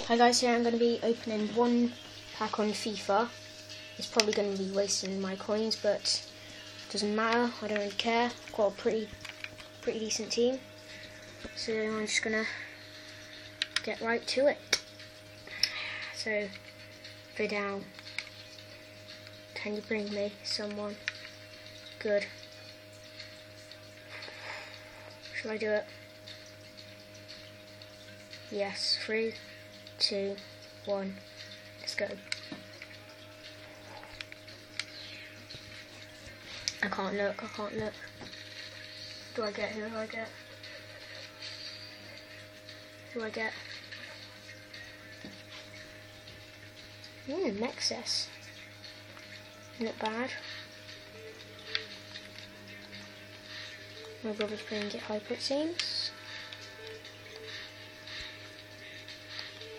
Hi guys, here I'm going to be opening one pack on FIFA. It's probably going to be wasting my coins, but it doesn't matter. I don't really care. I've got a pretty decent team, so I'm just going to get right to it. So, Vidal, can you bring me someone good? Shall I do it? Yes, 3, 2, 1, let's go. I can't look. Who do I get? Nexus. Not bad. My brother's playing it hyper, it seems.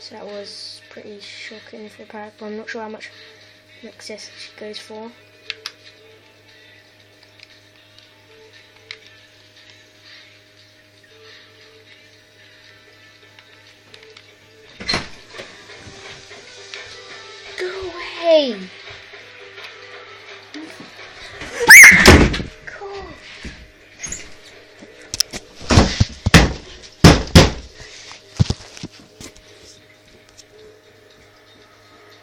So that was pretty shocking for a pack, but I'm not sure how much Nexus goes for. Go away!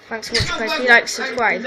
Thanks for watching, guys. If you like, subscribe.